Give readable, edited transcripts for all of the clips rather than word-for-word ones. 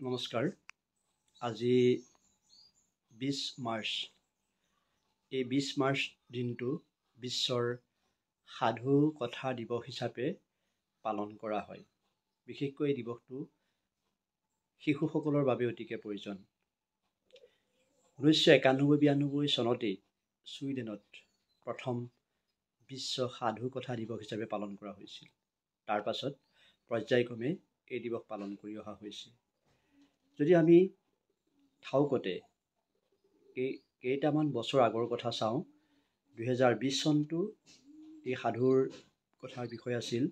নমস্কাৰ। আজি 20 মাৰ্চ। এই 20 মাৰ্চ দিনটো বিশ্বৰ সাধু কথা দিৱস হিচাপে পালন কৰা হয়। বিশেষকৈ এই দিৱসটো শিশুসকলৰ বাবে অতিকে প্ৰয়োজন। 1991-92 চনতেই ছুইডেনত প্ৰথম বিশ্ব সাধু কথা দিৱস হিচাপে পালন কৰা হৈছিল। তাৰ পাছত পৰ্যায়ক্ৰমে এই দিৱস পালন কৰি অহা হৈছে। যদি আমি ঠাউকতে কেইটামান বছৰ আগৰ কথা চাওঁ, 2020 চনটো এই সাধুৰ কথাৰ বিষয় আছিল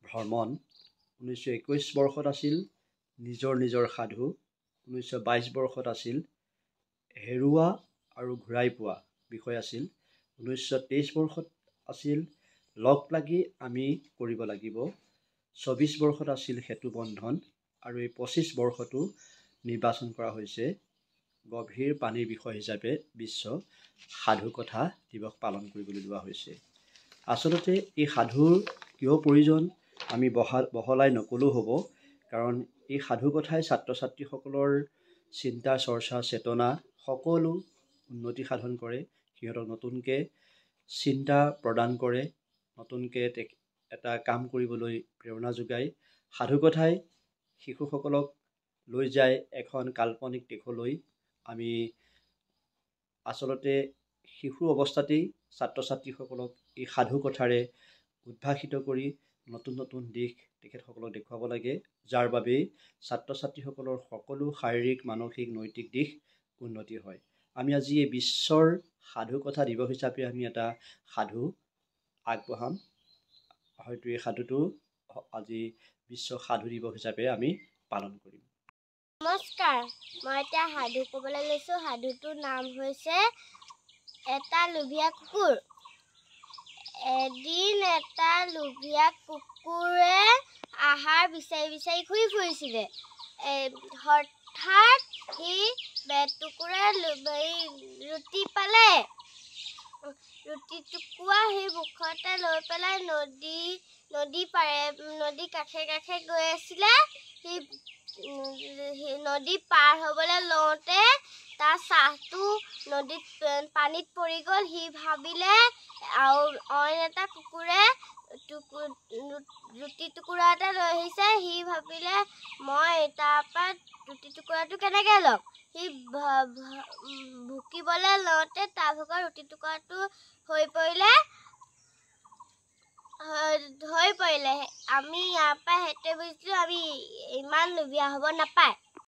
ভ্ৰমণ। 1921 বৰ্ষত আছিল নিজৰ সাধু। 1922 বৰ্ষত আছিল হেৰুৱা আৰু ঘূৰাই পোৱা বিষয় আছিল। 1923 বৰ্ষত আছিল লগ লাগি আমি কৰিব লাগিব। 24 বৰ্ষত আছিল সেতু বন্ধন আৰু এই 25 বৰ্ষতো নিৰ্বাচন কৰা হৈছে গভীৰ পানীৰ বিষয় হিচাপে বিশ্ব সাধু কথা দিৱস পালন কৰিবলৈ লোৱা হৈছে। আচলতে এই সাধুৰ কিয় প্ৰয়োজন আমি বহলাই নকলেও হ'ব, কাৰণ এই সাধু কথাই ছাত্ৰ ছাত্ৰীসকলৰ চিন্তা চৰ্চা চেতনা সকলো উন্নতি সাধন কৰে। সিহঁতক নতুনকৈ চিন্তা প্ৰদান কৰে, নতুনকৈ এটা কাম কৰিবলৈ প্ৰেৰণা যোগায়। সাধু কথাই শিশুসকলক লৈ যায় এখন কাল্পনিক দেশলৈ। আমি আচলতে শিশু অৱস্থাতেই ছাত্ৰ ছাত্ৰীসকলক এই সাধু কথাৰে উদ্ভাসিত কৰি নতুন দিশ তেখেতসকলক দেখুৱাব লাগে, যাৰ বাবেই ছাত্ৰ ছাত্ৰীসকলৰ সকলো শাৰীৰিক মানসিক নৈতিক দিশ উন্নতি হয়। আমি আজি এই বিশ্বৰ সাধু কথা দিৱস হিচাপে আমি এটা সাধু আগবঢ়াম। হয়তো এই সাধুটো আজি বিশ্ব সাধু দিৱস হিচাপে আমি পালন কৰিম। নমস্কাৰ, মই এতিয়া সাধু ক'বলৈ লৈছোঁ। সাধুটোৰ নাম হৈছে এটা লোভীয়া কুকুৰ। এদিন এটা লোভীয়া কুকুৰে আহাৰ বিচাৰি ঘূৰি ফুৰিছিলে। হঠাৎ সি বেটুকুৰা ৰুটি পালে। ৰুটি টুকুৰা সি মুখতে লৈ পেলাই নদী কাষে গৈ আছিলে। সি নদী পাৰ হ'বলৈ লওঁতে তাৰ চাহটো পানীত পৰি গ'ল। সি ভাবিলে আৰু অইন এটা কুকুৰে ৰুটি টুকুৰা এটা লৈ আহিছে। সি ভাবিলে মই তাৰপৰা ৰুটি টুকুৰাটো কেনেকৈ ল'ম। সি ভুকিবলৈ লওঁতে তাৰ ভাগৰ ৰুটি টুকুৰাটো হৈ পৰিলে। আমি ইয়াৰ পৰা সেইটোৱে বুজিছিলোঁ, আমি ইমান লোভীয়া হ'ব নাপায়।